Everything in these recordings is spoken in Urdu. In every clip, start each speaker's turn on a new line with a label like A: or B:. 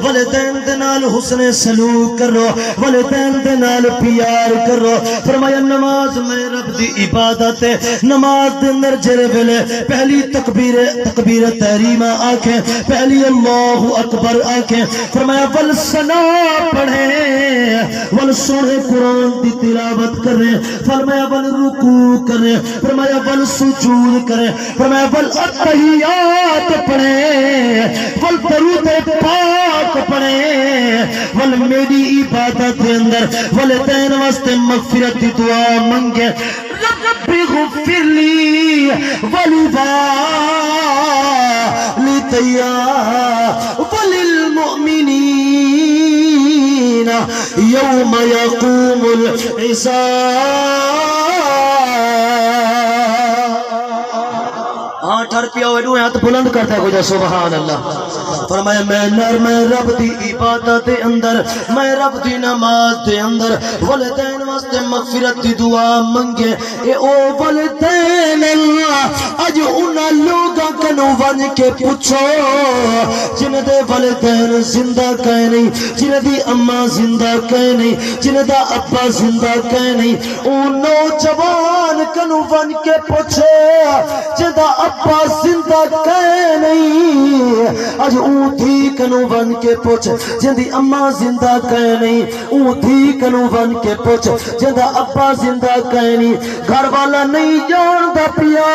A: والدین دے نال حسن سلوک کرو، والدین دے نال پیار کرو. فرمایا نماز میں رب دی عبادت ہے. نماز دے اندر جڑے ویلے پہلی تکبیر تحریمہ آکھیں، پہلی اللہ اکبر آکھیں. فرمایا ول ثنا پڑھیں، ول سونے قرآن دی تلاوت کریں. فرمایا ول رکوع کریں. فرمایا ول سجود کریں. فرمایا ول التحیات پڑھیں، ول درود پاک پڑھیں، ول میری عبادت کے اندر والدین واسطے مغفرت کی دعا منگے. رب اغفر لی ولوالدی وللمؤمنین یوم یقوم الحساب. ہاں ٹھر پیا ہوئے دوئے ہاتھ بلند کرتا ہے کچھ سبحان اللہ. فرمایا میں رب دی عبادت دے اندر، میں رب دی نماز دے اندر والدین واسطے مغفرت دی دعا منگے. اے او والدین اج انہاں لوگاں کنوں ون کے پوچھو جنہ دے والدین زندہ کہیں نہیں، جنہ دی اماں زندہ کہیں نہیں، جنہ دا ابا زندہ کہیں نہیں. او نوجوان کنوں ون کے پوچھو جنہ دا ابا زندہ کہیں نہیں. اج اون تھی کنوں ون کے پوچھ جندی اماں زندہ کہیں نہیں. اون تھی کنوں ون کے پوچھ جندہ ابا زندہ کہیں نہیں. گھر والا نہیں جاندا پیا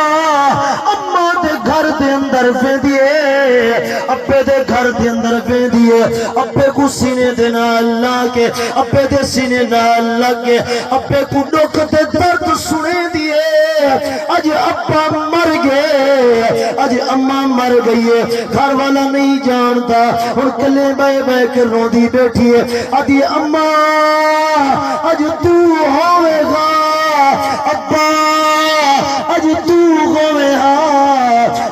A: اماں دے گھر دے اندر ویندیے، ابے دے گھر دے اندر ویندیے. ابے کو سینے دے نال لا کے، ابے دے سینے نال لگ کے ابے کو دکھ تے درد سنے دیے. اج ابا مر گئے، اج اماں مر گئی ہے. گھر والا نہیں جانتا اور کلے بے بے کے روندی بیٹھی ہے. آدھی اماں اج تو ہوئے گا، ابا اج تو ہوئے گا.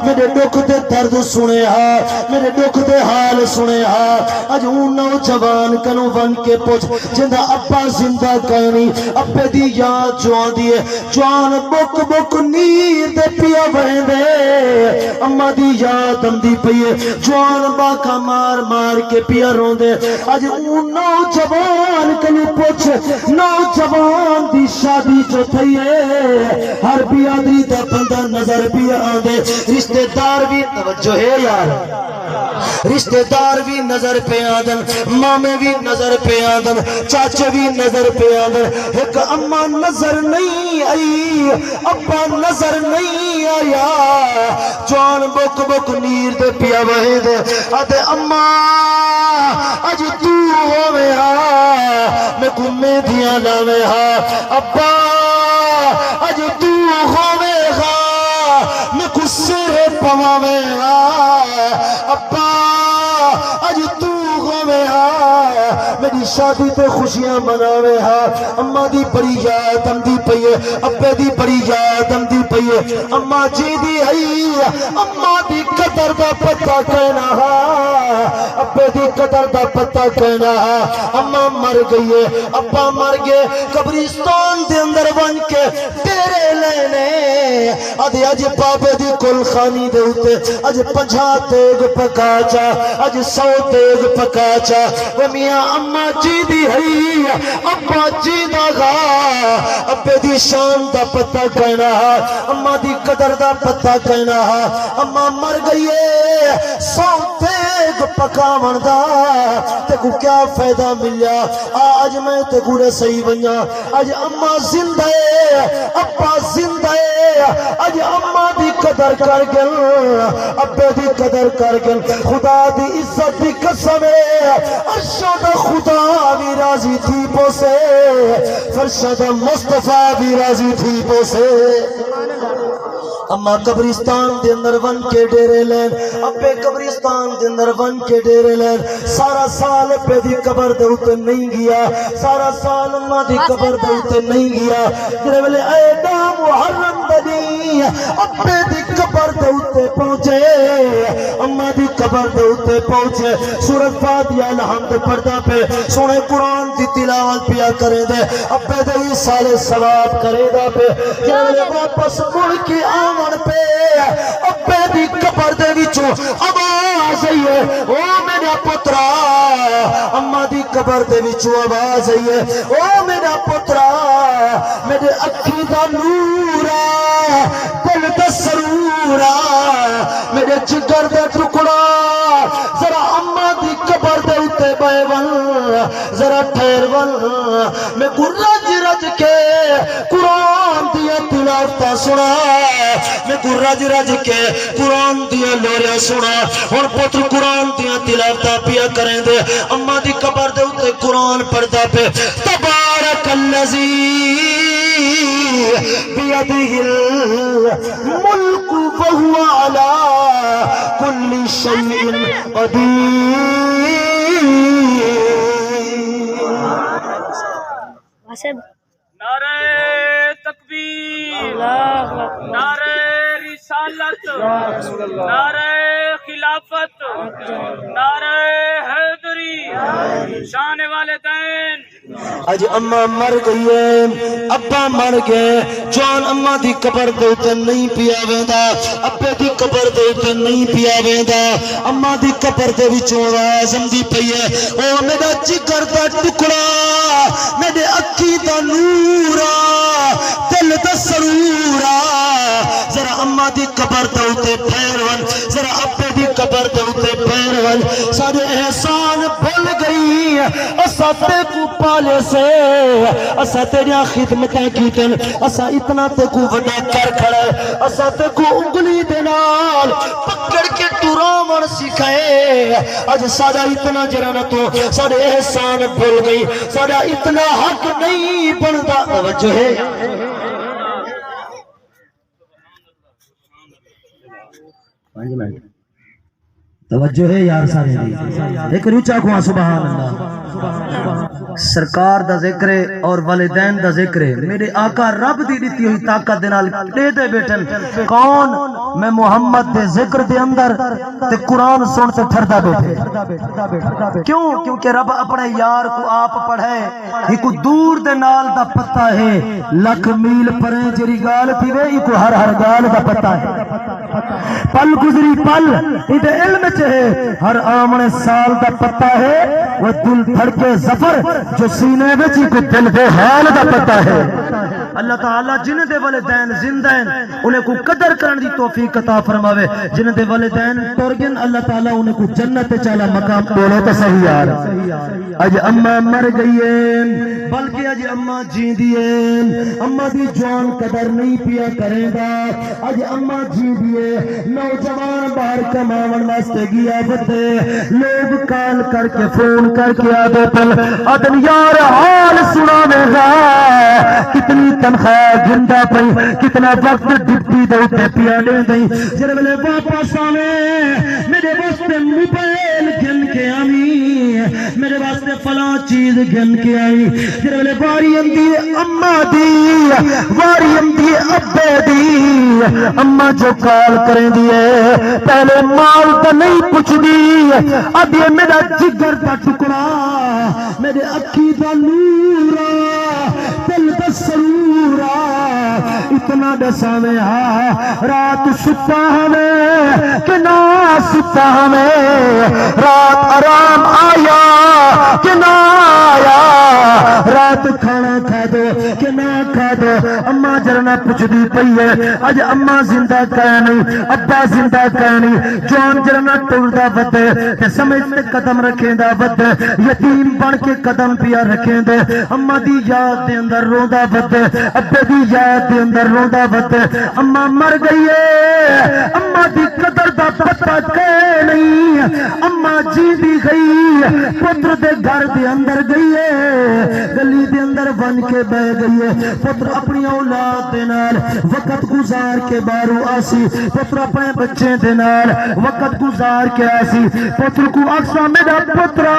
A: میرے دکھ دے درد سنے ہا، میرے دکھ دے حال سنے ہا. اج اون نوجوان کنوں ون کے پوچھ جندہ ابا زندہ کہنی. ابے دی یاد جو آدھی ہے جوان بک بک نیر دے پیا بہن دے. اماں دی یاد اندی پئیے جوان باکا مار مار کے پیا رون دے. اج اون نوجوان کنوں پوچھ نوجوان دی شادی جو تھئیے ہر بیادری دا بندہ نظر پیا آندے. رشتہ دار بھی توجہ ہے یار، رشتہ دار بھی نظر پہ آدن، مامے بھی نظر پہ آدن، چاچے بھی نظر پہ آدن. ایک اماں نظر نہیں آئی، ابا نظر نہیں آیا. جوان بک بک نیر دے پیا وہے دے. آدھے اماں اج تو ہوئے ہا میں گھومے دیا لاوے ہا. ابا اج تو ہوئے ہا میں غصے پواوے ہا. ابا اج تو ہوئے ہا میری شادی تے خوشیاں مناوے ہا. اماں دی بڑی یاد آندی پئی ہے، ابے دی بڑی یاد آندی پئی ہے. اماں جی دی ہے، اماں دی قدر دا پتہ کہنا ہا، ابے دی قدر دا پتہ کہنا ہا. اماں مر گئی ہے، ابا مر گئے، قبرستان دے اندر ون کے تیرے لینے. آدھے اج بابے دی کل خانی دے ہوتے اج 50 تیگ پکا چا، اج 100 تیگ پکا چا. وہ میاں اماں جی دی ہے، ابا جی دا گا. ابے دی شان دا پتہ کہنا ہا، اماں دی قدر دا پتہ کہنا ہا. اماں مر گئی ہے، 100 تیگ پکاون دا تے کو کیا فائدہ ملیا. آج میں تے کو صحیح بنیا. اج اماں زندہ ہے، ابا زندہ ہے. اج اماں دی قدر کر گل، ابے دی قدر کر گل. خدا دی عزت دی قسم ہے ارشد خدا بھی راضی تھی پوسے، فرشد مصطفیٰ بھی راضی تھی پوسے. اما قبرستان دے اندر ون کے ڈیرے لین، ابے قبرستان دے اندر ون کے ڈیرے لین. سارا سال ابے دی قبر دے اوتے نہیں گیا، سارا سال اماں دی قبر دے اوتے نہیں گیا. جڑے ویلے اے دا محرم دی ابے دی قبر دے اوتے پہنچے، اماں دی قبر دے اوتے پہنچے. سورۃ فاتحہ الحمد پڑھدا پہ سونے قرآن دی تلاوت پیا کرے دے، ابے دے سال ثواب کرے دا پہ. جڑے واپس مڑ کے آون پہ ابے دی قبر دے وچوں آواز آئی ہے او میرا پترا اما دی قبر دے وچوں آواز آئی ہے او میرا پترا میرے اکھی دا نور دل دا سرور میرے جگر دا ٹکڑا ذرا اما دی قبر دے اتے بے ون ذرا ٹھہر ون میں کو رج رج کے قرآن دیا تلاوتاں سنا میں کو رج رج کے قرآن دیا لوریاں سنا ہن پتر قرآن دیا تلاوتاں پیا کریں دے اما دی قبر دے اتے قرآن پڑھدا پہ تبارک الذی بیدہ الملک وہو علی کل شیء قدیر
B: نعرہ تکبیر نعرہ رسالت نعرہ خلافت نعرہ حیدری شان والدین
A: اج اما مر گئی ہے ابا مر گئے جان اما دی قبر دے تے نہیں پیا ویندا ابے دی قبر دے تے نہیں پیا ویندا اما دی قبر دے وچوں آواز آندی پئی ہے او میرا جگر دا ٹکڑا میرے اکھی دا نور دل دا سرور ذرا اما دی قبر دے تے پھیر ون ذرا ابے دی قبر دے تے پھیر ون سارے احسان بھول گئی اسا تے کو پالے سے اسا تیریا خدمتیں کیتن اسا اتنا تے کو وڈا کر کھڑا ہے اسا تے کو انگلی دے نال پکڑ کے ٹراون سکھائے اج ساڈا اتنا جرانا تو سارے احسان بھول گئی ساڈا اتنا حق نہیں بندا توجہ ہے توجہ ہے یار سارے ایک روچا کو سبحان اللہ سرکار دا ذکر اور والدین دا ذکر میرے آقا رب دی دیتی ہوئی طاقت دے نال دے دے بیٹن کون میں محمد دے ذکر دے اندر تے قرآن سن تے ٹھردا بیٹھے کیوں کیونکہ رب اپنے یار کو آپ پڑھے ایک دور دے نال دا پتہ ہے لکھ میل پریں جری گال تھی وے ایک ہر ہر گال دا پتہ ہے پل گزری پل ادھے علم چاہے ہر آمنے سال دا پتہ ہے وہ دل دھڑکے ظفر جو سینے بچی کو دل دے حال دا پتہ ہے اللہ تعالیٰ جن دے والدین زندہ ہیں انہیں کو قدر کرن دی توفیق عطا فرماوے جن دے والدین ٹرگن اللہ تعالیٰ انہیں کو جنت چالا مقام بولو تو صحیح یار اج اما مر گئی ہے بلکہ اج اما جی دیئے اما دی جان قدر نہیں پیا کریں گا اج اما جی دیئے نوجوان باہر کماون واسطے گیا بتے لوگ کال کر کے فون کر کے آدھے پل ادن یار حال سنانے گا کتنی تنخواہ گھندا پئی کتنا وقت ڈپٹی دے تے پیا دے گئی جڑے ویلے واپس آویں میرے واسطے موبائل گن کے آویں میرے واسطے فلاں چیز گن کے آئی جڑے ویلے واری اندی اما دی واری اندی ابے دی اما جو کال کریں دی پہلے مال تو نہیں پوچھ دی اب یہ میرا جگر دا ٹکڑا میرے اکھی دا نور دل دا سرور اتنا دساویں رات ستا ہمیں کہ نہ ستا ہمیں رات آرام آیا کہ نہ آیا رات کھانا کھا دو کہ نہ کھا دو اما جرنا پوچھ دی پئی ہے اج اما زندہ کہہ نہیں ابا زندہ کہہ نہیں جان جرنا ٹردا ودے تے سمجھ تے قدم رکھیں دا ودے یتیم بن کے قدم پیا رکھیں دے اما دی یاد دے اندر روندا ودے ابے دی یاد دے اندر روندا ودے اما مر گئی ہے اما دی قدر دا پتہ کہ نہیں اما جی دی گئی پتر دے گھر دے اندر گئی ہے گلی دے اندر بن کے بہ گئی ہے پتر اپنی اولاد دے نال وقت گزار کے بارو آسی پتر اپنے بچے دے نال وقت گزار کے آسی پتر کو اکسا میرا پترا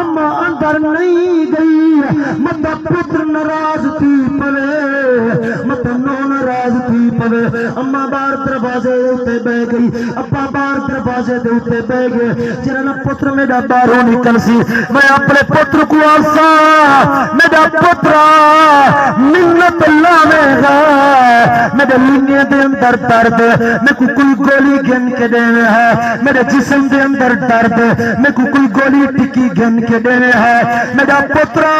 A: اما اندر نہیں گئی مطا پتر ناراض تھی پلے مطا نو ناراض تھی پلے اما بار دروازے ہوتے بہ گئی ابا بار دروازے دے ہوتے بہ گئے جرنا پتر میرا بار باہروں نکل سی میں اپنے پتر کو آسا میرا پترا منت لاوے گا میرے لنگے دے اندر درد میں کوئی گولی گن کے دینے ہے میرے جسم دے اندر درد میں کوئی گولی ٹکی گن کے دینے ہے میرا پترا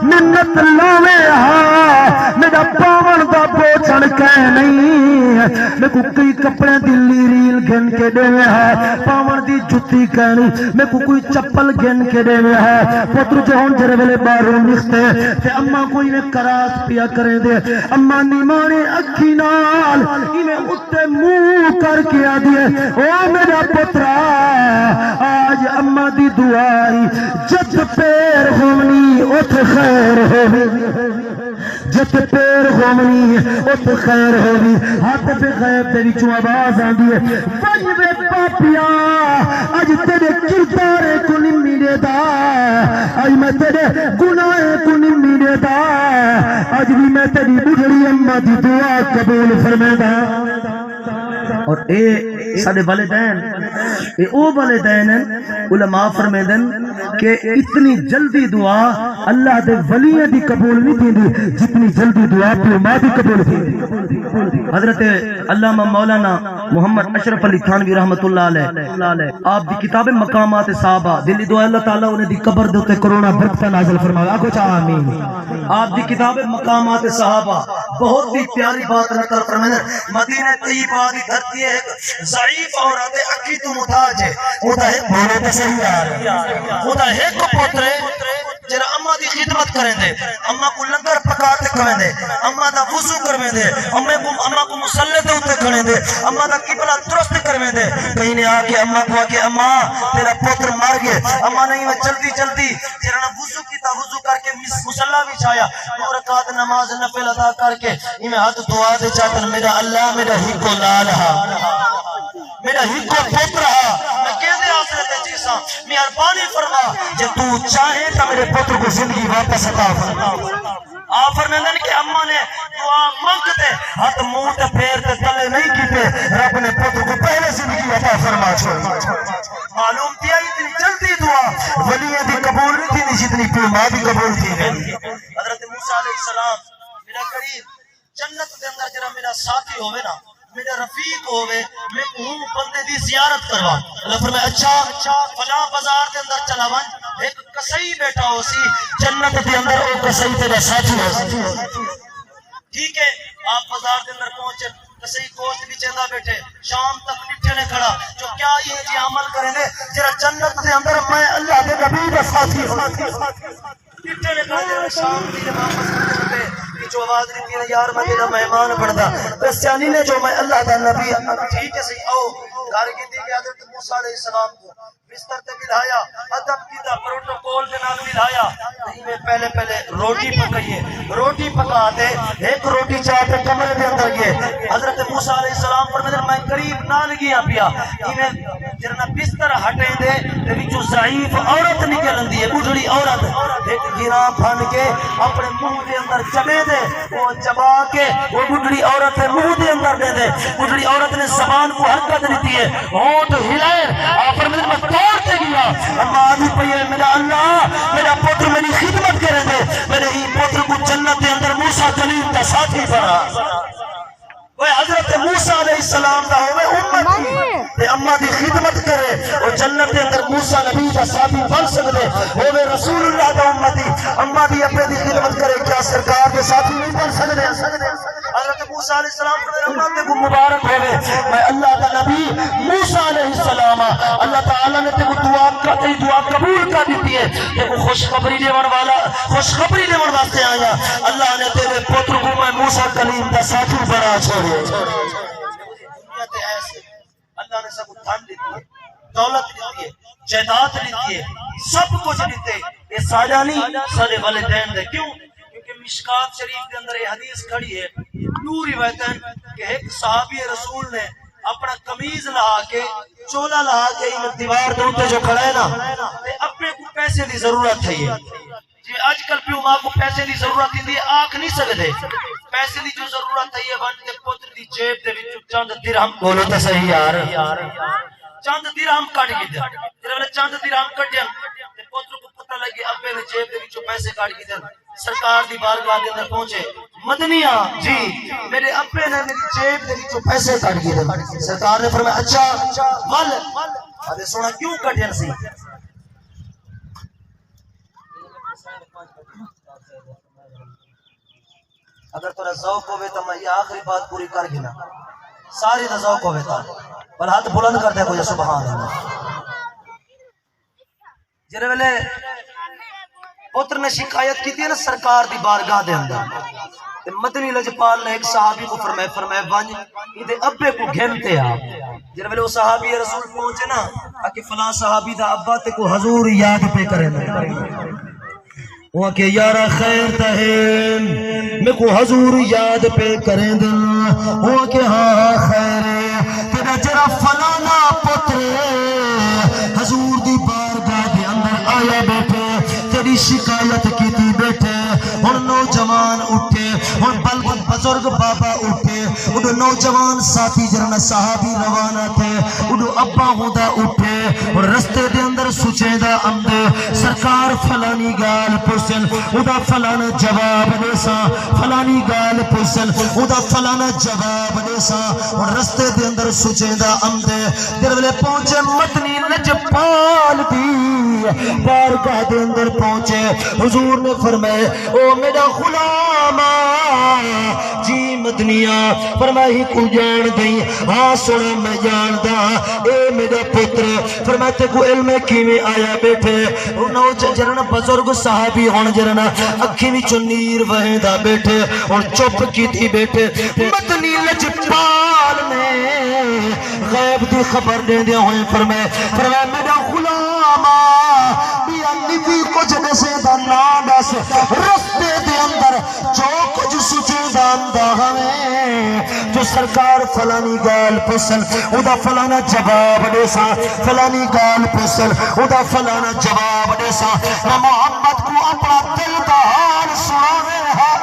A: منت لاوے ہاں میرا پاون دا بوچھن کہ نہیں میں کوئی کپڑے دلی ریل گن کے دینے ہے پاون دی جتی کہنی میں کوئی چپل گن کے دینے ہے پتر جو ہون جرے ویلے باہروں نکتے تے اما کوئی میں کراس پیا کرے دے اما نیمانے اکھی نال میں اتے منہ کر کے آ دیے او میرا پترا آج اما دی دعائی جت پیر ہومنی ات خیر ہومنی جت پیر ہومنی ات خیر ہومنی ہاتھ پہ غیب تیری چو آواز آن دیے بجوے پاپیا آج تیرے کردارے کو نمی دے دا آج میں تیرے گناہ کو نمی دے دا آج بھی میں تیری بڑھڑی اما دی دعا قبول فرمے دا اور اے سارے والدین اے او والدین علماء فرمیدن کہ اتنی جلدی دعا اللہ دے ولیہ دی قبول نہیں تھی دی جتنی جلدی دعا پہ ماں دی قبول تھی حضرت علامہ مولانا محمد اشرف علی تھانوی رحمت اللہ علیہ آپ دی کتاب مقامات صحابہ دلی دعا اللہ تعالیٰ انہیں دی قبر دوتے کرونا برکتہ نازل فرمایا آگو چاہ آمین آپ دی کتاب مقامات صحابہ بہت ہی پیاری بات نکل فرمیدن مدینہ طیبہ دی دھرتی ہے ضعیف عورت اکی تو محتاج ہے اودا ہے بولے تے صحیح آ رہا اودا ہے کو پوترے جرا اما دی خدمت کریں دے اما کو لنگر پکاتے کریں دے اما دا وضو کریں دے اما کو مصلی دے ہوتے کریں دے اما دا قبلہ درست کریں دے کہیں نے آ کے اما کو آ کے اما تیرا پوتر مار گئے اما نہیں میں جلدی جلدی جرا وضو کیتا وضو کر کے مصلی بھی چھایا 2 رکعت نماز نفل ادا کر کے میں ہاتھ دعا دے چاہتا میرا اللہ میرا ہی کو لا رہا میرا ہی کو پوتر رہا میں کیسے آسرت ہے چیزاں مہربانی فرما جب تو چاہے تو میرے پتر کو زندگی واپس عطا فرما آپ فرمیدن کہ اماں نے دعا مانگتے ہاتھ منہ تے پیر تے تلے نہیں کیتے رب نے پتر کو پہلے زندگی عطا فرما چھوڑ معلوم تھی اتنی جلدی دعا ولیہ دی قبول نہیں تھی جتنی پھر ماں دی قبول تھی حضرت موسیٰ علیہ السلام میرا قریب جنت دے اندر جرا میرا ساتھی ہوئے نا میرا رفیق ہوئے میں کہوں بندے دی زیارت کروا اللہ فرمائے اچھا فلاں بازار دے اندر چلا ون ایک کسائی بیٹھا ہو سی جنت دے اندر ایک کسائی تیرا ساتھی ہو سی ٹھیک ہے آپ بازار دے اندر پہنچے کسائی گوشت نیچے نہ بیٹھے شام تک نٹھے نے کھڑا جو کیا یہ جی عمل کریں دے جرا جنت دے اندر میں اللہ دے نبی دا ساتھی ہو نٹھے نے کھڑا شام دی واپس کرتے جو آواز نہیں ہے یار میں تیرا مہمان بڑھدا بسیانی نے جو میں اللہ دا نبی ٹھیک ہے صحیح آؤ گھر کی دی کہ حضرت موسیٰ علیہ السلام کو بستر تے ملایا ادب کی دا پروٹوکول دے نال ملایا میں پہلے روٹی پکائیے روٹی پکا دے ایک روٹی چاہتے کمرے دے اندر گئے حضرت موسیٰ علیہ السلام فرماتے میں قریب نہ لگیا پیا میں جرنا بستر ہٹے دے تے وچوں ضعیف عورت نکلن دی ہے بوڑھی عورت ایک گرا پھن کے اپنے منہ دے اندر چبے دے وہ چبا کے وہ بوڑھی عورت ہے منہ دے اندر دے دے بوڑھی عورت نے زبان کو حرکت نہیں دی ہے ہونٹ ہلائے آپ فرماتے میں توڑتے گیا اما آدھی پہیے میرا اللہ میرا پتر میری خدمت کرے دے میرے ہی پتر کو جنت دے اندر موسیٰ کلیم کا ساتھی بنا وہ حضرت موسیٰ علیہ السلام دا ہوئے امت تے اما دی خدمت کرے وہ جنت دے اندر موسیٰ نبی کا ساتھی بن سکتے ہوئے رسول اللہ دا امتی اما دی اپنے دی خدمت کرے کیا سرکار کے ساتھی نہیں بن سکتے حضرت موسیٰ علیہ السلام پر امت کو مبارک ہوئے میں اللہ دا نبی موسیٰ علیہ السلام اللہ تعالیٰ نے تے کو دعا قبول کر دیتی ہے تے کو خوشخبری دیون واسطے آیا اللہ نے تیرے پتر کو میں موسیٰ کلیم دا ساتھی بنا چھوڑے اللہ نے سب دھن دیتی ہے دولت دیتی ہے جائیداد دیتی ہے سب کچھ دیتے یہ ساجا نہیں سارے والدین دے کیوں کیونکہ مشکات شریف کے اندر یہ حدیث کھڑی ہے دو روایتیں کہ ایک صحابی رسول نے اپنا قمیض لہا کے چولا لہا کے دیوار دوتے جو کھڑا ہے نا اپنے کو پیسے دی ضرورت ہے یہ آج کل پیو ماں کو پیسے دی ضرورت ہی دی آنکھ نہیں سکتے پیسے دی جو ضرورت ہے یہ ون کے پتر دی جیب دے وچ چند درہم بولو تے صحیح یار چند درہم کٹ گئے دن جب چند درہم کٹن تے پوتر کو پتہ لگی ابے نے جیب دے وچوں پیسے کٹ گئے دن سرکار دی بارگاہ دے اندر پہنچے مدنیاں جی میرے ابے نے میری جیب دے وچوں پیسے کٹ گئے دن سرکار نے فرمایا اچھا ول ارے سونا کیوں کٹن سی اگر تھوڑا ذوق ہوئے تو میں یہ آخری بات پوری کر گنا ساری دا ذوق ہوئے تھا پر ہاتھ بلند کر دے کوئی سبحان اللہ جنہے ویلے پتر نے شکایت کی تھی نا سرکار دی بارگاہ دے اندر مدنی لجپال نے ایک صحابی کو فرمائے ونج ادھے ابے کو گھنتے آپ جنہے ویلے وہ صحابی رسول پہنچے نا کہ فلاں صحابی دا ابا تے کو حضور یاد پہ کرے وہ کہ یارا خیر تہین میں کو حضور یاد پہ کریں دن وہ کہ ہاں خیر تیرا جرا فلانا پتر حضور دی بارگاہ دے اندر آیا بیٹھے تیری شکایت کی تھی بیٹھے اور نوجوان اٹھے اور بلکہ بزرگ بابا اٹھے اور نوجوان ساتھی جرنا صحابی روانہ تھے اور ابا ہودا اٹھے اور رستے دے اندر سوچے دا اندے سرکار فلانی گال پرسن ادا فلانا جواب دے سا فلانی گال پرسن ادا فلانا جواب دے سا اور رستے دے اندر سوچے دا اندے در ویلے پہنچے مدنی لجپال دی بارگاہ دے اندر پہنچے حضور نے فرمائے او میرا غلام جی مدنیاں فرمائے ہی کو جان دیں ہاں سونا میں جان دا اے میرا پتر فرمائے تے کو علم کی میں آیا بیٹھے انہوں جرنا بزرگ صحابی ہون جرنا اکھی میں چنیر وہیں دا بیٹھے اور چپ کی تھی بیٹھے مدنی لجپال نے غیب دی خبر دے دیا ہوئے فرمائے میرا غلام بیا نبی کچھ نسے دا نادس رستے دے اندر جو کچھ سچے دا اندہ ہمیں جو سرکار فلانی گال پسن ادا فلانا جواب دے سا فلانی گال پسن ادا فلانا جواب دے سا میں محمد کو اپنا دل دا حال سناوے ہاں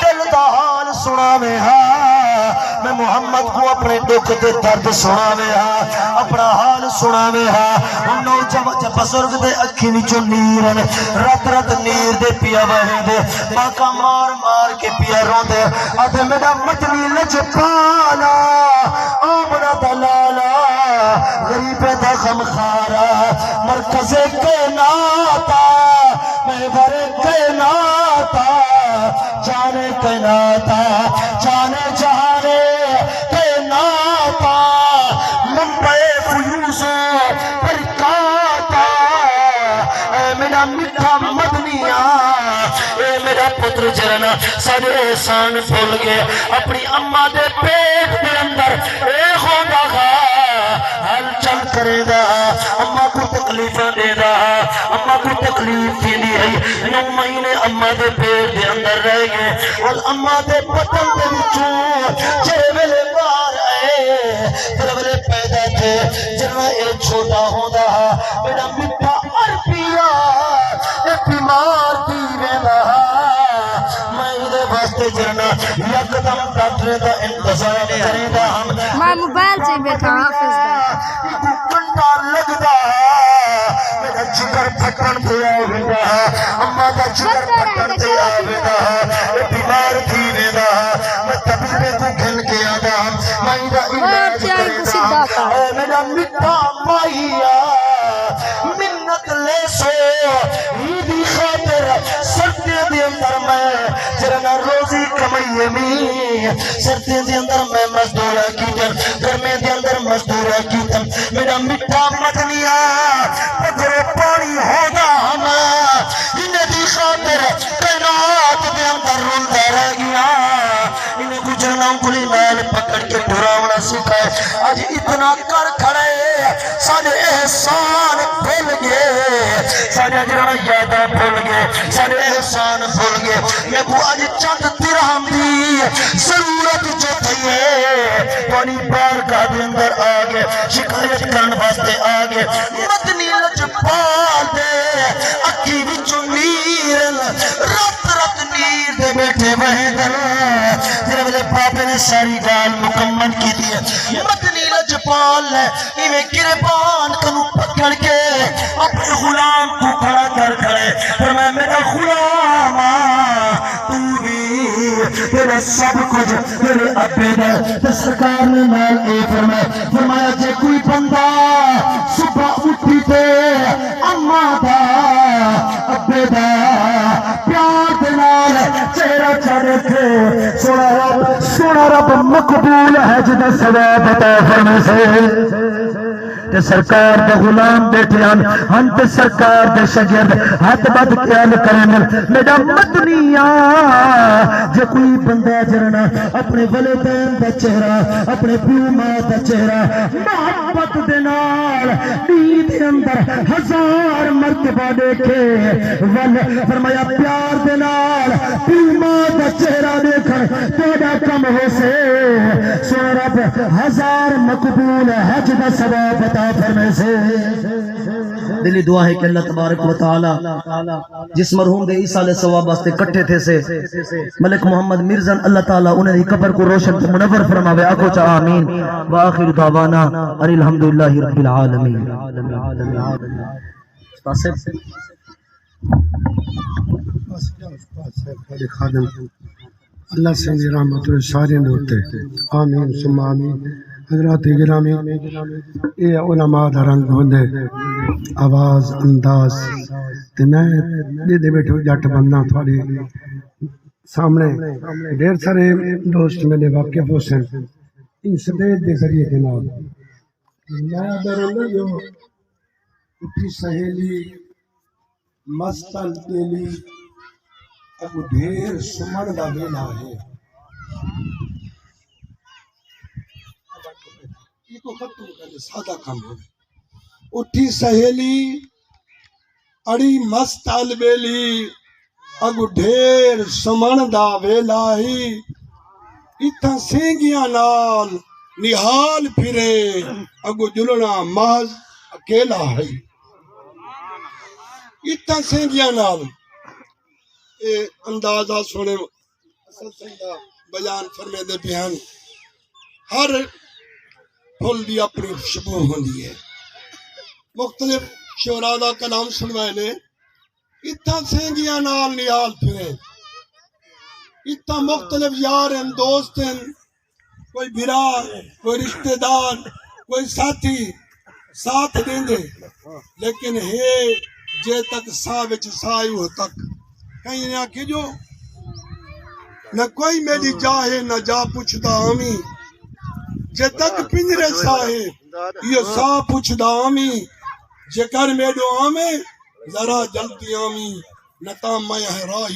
A: دل دا حال سناوے ہاں میں محمد کو اپنے دکھ دے درد سناوے ہاں اپنا حال سناوے ہاں انہوں جب بزرگ دے اکھی وچوں نیر رات رات نیر دے پیا وہے دے باقا مار مار کے پیا رو دے آدھے میرا مدنی لجپالا آمنا دلالا غریب دا غمخارا مرکز کائناتا محور کائناتا جانے کائناتا جانے جہانے کائناتا منبع فیوز برکاتا اے میرا میٹھا مدنیاں اے میرا پتر جرنا سارے احسان بھول گئے اپنی اماں دے پیٹ دے اندر اے خدا گا حل چل کرے دا اماں کو تکلیف دے دا اماں کو تکلیف دی نہیں ہے 9 مہینے اماں دے پیٹ دے اندر رہ گئے اور اماں دے بطن دے وچوں جے ویلے باہر آئے پھر ویلے پیدا تھے جنہاں اے چھوٹا ہوندا میرا مٹھا عربیہ اے بیمار دی ویندا میں دے واسطے جرنا یکدم ڈاکٹر دا انتظار کرے دا ہم
C: میں موبائل سے بیٹھا حافظ دا
A: گھنٹہ لگدا میرا جگر پھٹن تے آویندا اماں دا جگر پھٹن تے آویندا بیمار تھی ویندا میں طبیب کو گھن کے آندا میں دا علاج کردا اے میرا مٹھا مائیا منت لے سو دی خاطر سردیاں دے اندر میں جرنا روزی کمائیے میں سردیاں دے اندر میں مزدورہ کیتن گرمیں دے اندر مزدورہ کیتن میرا مٹھا مدنیاں پتر پانی ہوگا ہمیں انہیں دی خاطر کائنات دے اندر رندہ رہ گیا انہیں گجرنا انگلی مال پکڑ کے ڈھراونا سکھائے آج اتنا کر کھڑے سارے احسان بھول گئے سارے اجرنا یادہ بھول گئے سارے احسان بھول گئے میں کو آج چند درہم دی ضرورت جو تھی ہے پانی بارگاہ دے اندر آگے شکایت کرن واسطے آگے مدنی لجپال دے اکی وچوں نیر رات رات نیر دے بیٹھے بیٹھے وہیں جنہوں نے پاپے نے ساری گال مکمل کی دی مدنی لجپال ہے ایویں گربان کنو پکڑ کے اپنے غلام کو کھڑا کر کھڑے فرمایا میرا غلام تو بھی تیرے سب کچھ تیرے ابے دا تے سرکار نے نال اے فرمایا جے کوئی بندہ صبح اٹھی تے اماں دا ابے دا پیار دے نال چہرہ چڑھ کے سونا رب مقبول ہے جدا ثواب عطا فرمائے سے تے سرکار دے غلام بیٹھے ہن تے سرکار دے شاگرد ہاتھ بد خیال کرن میرا مدنیاں جے کوئی بندہ جرنا اپنے والدین دا چہرہ اپنے پیو ماں دا چہرہ محبت دے نال دل دے اندر 1000 مرتبہ دیکھے ول فرمایا پیار دے نال پیو ماں دا چہرہ دیکھن تیرا کم ہو سے سو رب 1000 مقبول حج دا ثواب عطا فرمائے سے دلی دعا ہے کہ اللہ تبارک و تعالی جس مرحوم دے عیسیٰ علیہ السلام واسطے کٹھے تھے سے ملک محمد مرزن اللہ تعالی انہیں قبر کو روشن تے منور فرماوے آکھو چا آمین وآخر دعوانا ان الحمدللہ رب العالمین
D: خادم اللہ سے رحمت سارے ہوتے آمین ثم آمین حضرات گرامی یہ علماء دا رنگ ہوندے آواز انداز تے میں دے بیٹھو جٹ بندہ تھوڑی سامنے ڈھیر سارے دوست میرے واقف ہو سن اس بیت دے ذریعے کے نال میں در لگو اٹھی سہیلی مستل تیلی اب ڈھیر سمن دا بیلا ہے یہ تو ختم کرے سادہ کام ہے اٹھی سہیلی اڑی مست البیلی اگو ڈھیر سمن دا ویلا ہی اتھا سینگیاں نال نحال پھرے اگو جلنا محض اکیلا ہے اتھا سینگیاں نال اے اندازہ سنے اصل سنگا بیان فرمے دے بیان ہر پھول دی اپنی خوشبو ہوندی ہے مختلف شعراء دا کلام سنوائے نے اتنا سینگیاں نال نحال پھرے اتنا مختلف یار ہیں دوست ہیں کوئی بھرا کوئی رشتہ دار کوئی ساتھی ساتھ دیں دے لیکن ہے جے تک سا وچ سایو تک کہیں نہ کہ جو نہ کوئی میری جاہے نہ جا پوچھدا آمی جے تک پنجرے ساہے یہ سا پوچھدا آمی جے کر میڈو آمے ذرا جلدی آمی نہ تا میں راہی